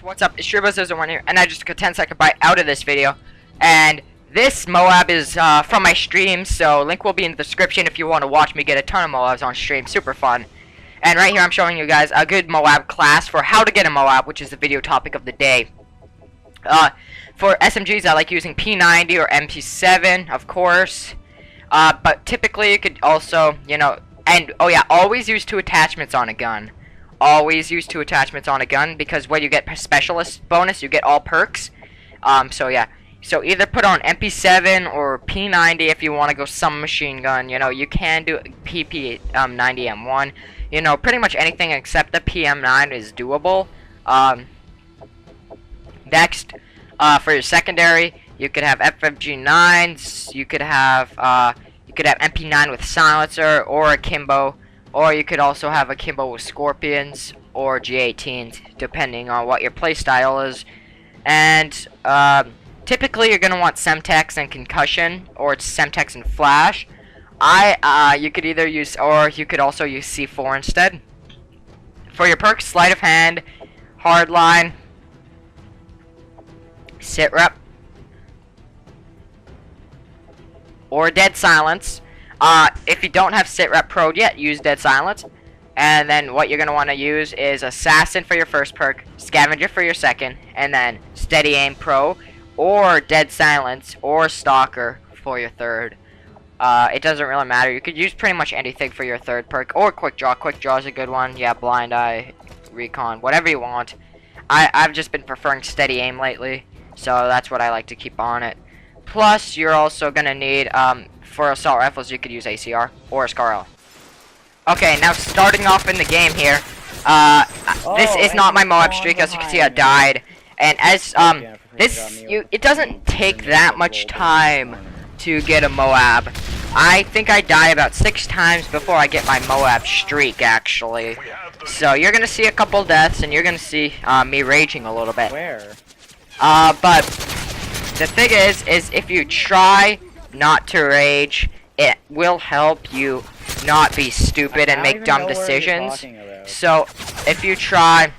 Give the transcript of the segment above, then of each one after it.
What's up? It's Shriba01 here, and I just took a 10-second bite out of this video. And this Moab is from my stream, so link will be in the description if you want to watch me get a ton of Moabs on stream. Super fun. And right here I'm showing you guys a good Moab class for how to get a Moab, which is the video topic of the day. For SMGs, I like using P90 or MP7, of course. But typically you could also, you know, and oh yeah, always use 2 attachments on a gun. Always use 2 attachments on a gun, because when you get specialist bonus, you get all perks. So yeah, so either put on MP7 or P90 if you want to go some machine gun. You know, you can do PP90M1. You know, pretty much anything except the PM9 is doable. Next, for your secondary, you could have FFG9s. You could have MP9 with silencer or a Kimbo. Or you could also have a Kimbo with Scorpions or G18s, depending on what your playstyle is. And typically you're gonna want Semtex and Concussion, or it's Semtex and Flash. You could either use, or you could also use C4 instead. For your perks, Sleight of Hand, Hardline, Sit Rep, or Dead Silence. If you don't have Sit Rep Pro yet, use Dead Silence. And then what you're going to want to use is Assassin for your first perk, Scavenger for your second, and then Steady Aim Pro, or Dead Silence, or Stalker for your third. It doesn't really matter. You could use pretty much anything for your third perk, or Quick Draw. Quick Draw is a good one. Yeah, Blind Eye, Recon, whatever you want. I've just been preferring Steady Aim lately, so that's what I like to keep on it. Plus, you're also going to need, for assault rifles, you could use ACR or a SCAR-L. Okay, now starting off in the game here, this is not my Moab streak. As you can see, I died. And as, it doesn't take that much time to get a Moab. I think I die about 6 times before I get my Moab streak, actually. So you're going to see a couple deaths, and you're going to see me raging a little bit. Where? But the thing is if you try not to rage, it will help you not be stupid and make dumb decisions. So if you try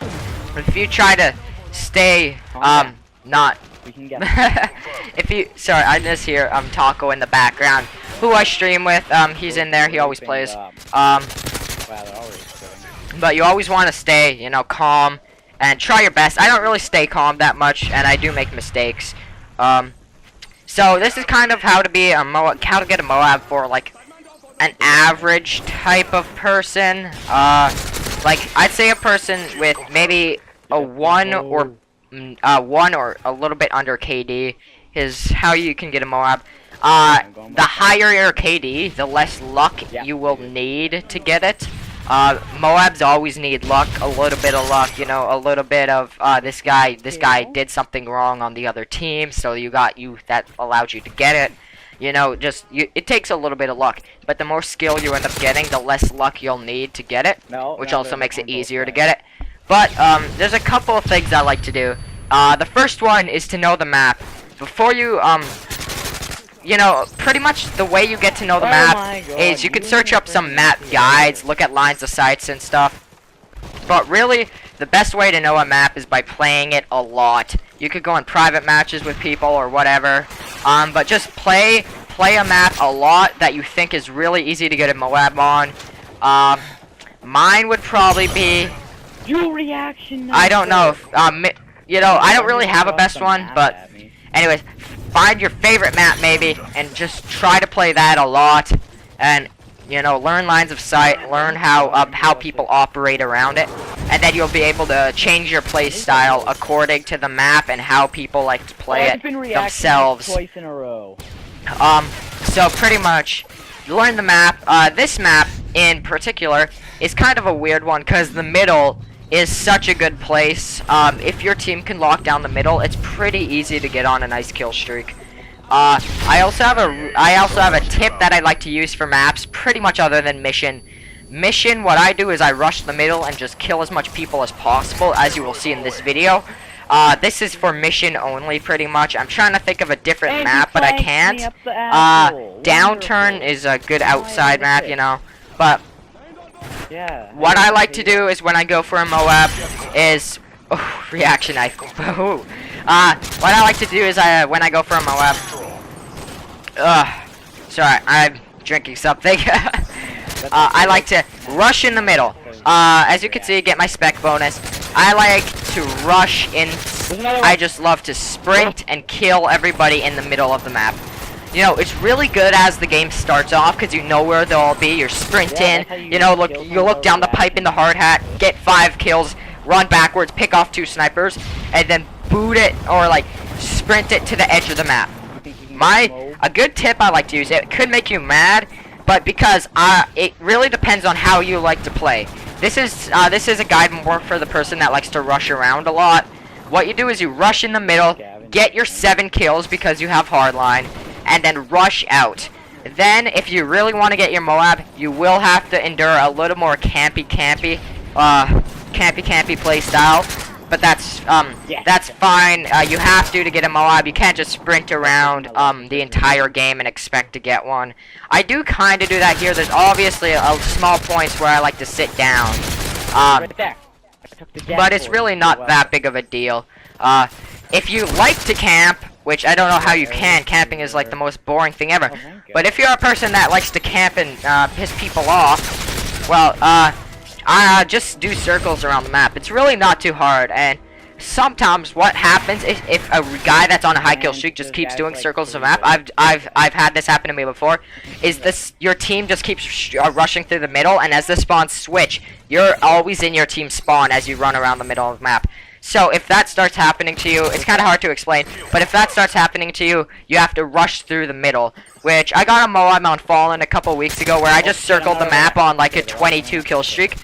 to stay not if you sorry, I just hear Taco in the background, who I stream with. He's in there, he always plays. But you always want to stay, you know, calm and try your best. I don't really stay calm that much, and I do make mistakes. So this is kind of how to be a how to get a Moab for like an average type of person. Like I'd say a person with maybe a 1 or a little bit under KD is how you can get a Moab. The higher your KD, the less luck you will need to get it. Moabs always need luck, a little bit of luck, you know, a little bit of, this guy did something wrong on the other team, so that allowed you to get it. You know, it takes a little bit of luck, but the more skill you end up getting, the less luck you'll need to get it, which also makes it easier to get it. But, there's a couple of things I like to do. The first one is to know the map. Before you, you know, pretty much the way you get to know the map is you can search up some map guides, look at lines of sights and stuff. But really, the best way to know a map is by playing it a lot. You could go in private matches with people or whatever. But just play a map a lot that you think is really easy to get a Moab on. Mine would probably be... I don't know if, you know, I don't really have a best one, but anyways, find your favorite map maybe, and just try to play that a lot, and you know, learn lines of sight, learn how people operate around it, and then you'll be able to change your play style according to the map and how people like to play it themselves. So pretty much, learn the map. This map in particular is kind of a weird one because the middle is such a good place. If your team can lock down the middle, it's pretty easy to get on a nice kill streak. I also have a tip that I like to use for maps, pretty much other than mission. Mission, what I do is I rush the middle and just kill as much people as possible, as you will see in this video. This is for mission only, pretty much. I'm trying to think of a different map, but I can't. Downturn is a good outside map, you know, but what I like to do is when I go for a Moab is Oh, reaction knife. What I like to do is when I go for a Moab. Sorry, I'm drinking something. I like to rush in the middle. As you can see, get my spec bonus. I like to rush in. I just love to sprint and kill everybody in the middle of the map. You know, it's really good as the game starts off because you know where they'll all be. You're sprinting. You know, you look down the pipe in the hard hat, get 5 kills, run backwards, pick off 2 snipers, and then boot it or like sprint it to the edge of the map. A good tip I like to use, it could make you mad, but because it really depends on how you like to play. This is a guide more for the person that likes to rush around a lot. What you do is you rush in the middle, get your 7 kills because you have hardline, and then rush out. Then, if you really want to get your Moab, you will have to endure a little more campy play style. But that's fine. You have to get a Moab. You can't just sprint around the entire game and expect to get one. I do kind of do that here. There's obviously a small points where I like to sit down. But it's really not that big of a deal. If you like to camp, which I don't know how you can. Camping is like the most boring thing ever. But if you're a person that likes to camp and piss people off, well, just do circles around the map. It's really not too hard. And sometimes what happens is if a guy that's on a high kill streak just keeps doing circles of the map, I've had this happen to me before, is your team just keeps rushing through the middle, and as the spawns switch, you're always in your team spawn as you run around the middle of the map. So if that starts happening to you, it's kind of hard to explain, but if that starts happening to you, you have to rush through the middle, which I got a Moab on Fallen a couple weeks ago where I just circled the map on like a 22 kill streak,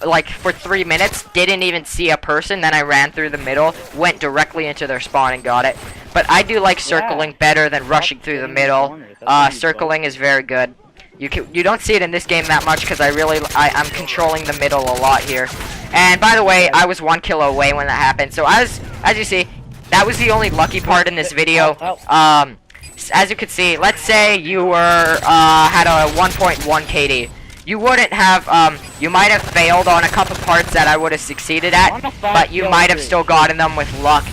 like for 3 minutes, didn't even see a person, then I ran through the middle, went directly into their spawn and got it. But I do like circling better than rushing through the middle. Circling is very good. You don't see it in this game that much because I'm controlling the middle a lot here. And by the way, I was 1 kill away when that happened. So as you see, that was the only lucky part in this video. As you can see, let's say you were had a 1.1 KD. You wouldn't have you might have failed on a couple parts that I would have succeeded at, but you might have still gotten them with luck.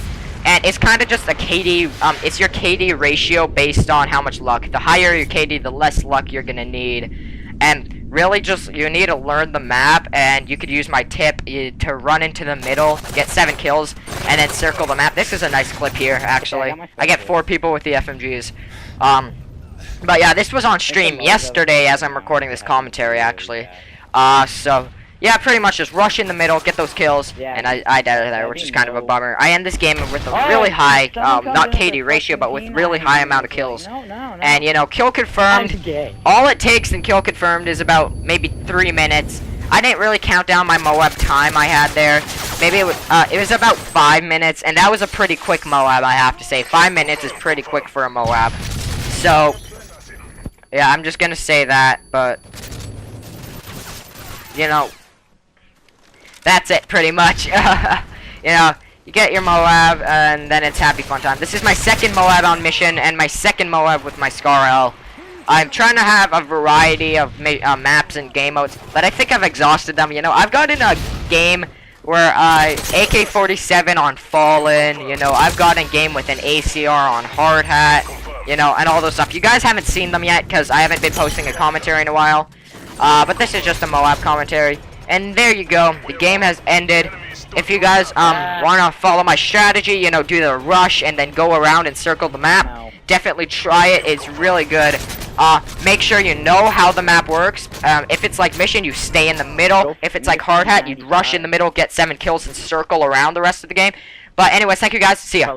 And it's kind of just a KD, it's your KD ratio based on how much luck. The higher your KD, the less luck you're gonna need. And really just, you need to learn the map, and you could use my tip to run into the middle, get 7 kills, and then circle the map. This is a nice clip here, actually. I get 4 people with the FMGs. But yeah, this was on stream yesterday as I'm recording this commentary, actually. So... yeah, pretty much just rush in the middle, get those kills, and I died there, which is kind of a bummer. I end this game with a really high, not KD ratio, but with really high amount of kills. And, you know, kill confirmed, all it takes in kill confirmed is about maybe 3 minutes. I didn't really count down my Moab time I had there. Maybe it was about 5 minutes, and that was a pretty quick Moab, I have to say. 5 minutes is pretty quick for a Moab. So, yeah, I'm just gonna say that, but, you know, that's it, pretty much. You know, you get your Moab, and then it's happy fun time. This is my 2nd Moab on mission, and my 2nd Moab with my Scar L. I'm trying to have a variety of maps and game modes, but I think I've exhausted them. You know, I've gotten a game where AK-47 on Fallen, you know, I've gotten a game with an ACR on Hard Hat, you know, and all those stuff. You guys haven't seen them yet, because I haven't been posting a commentary in a while. But this is just a Moab commentary. And there you go. The game has ended. If you guys want to follow my strategy, you know, do the rush and then go around and circle the map, definitely try it. It's really good. Make sure you know how the map works. If it's like mission, you stay in the middle. If it's like Hard Hat, you rush in the middle, get 7 kills, and circle around the rest of the game. But anyways, thank you guys. See ya.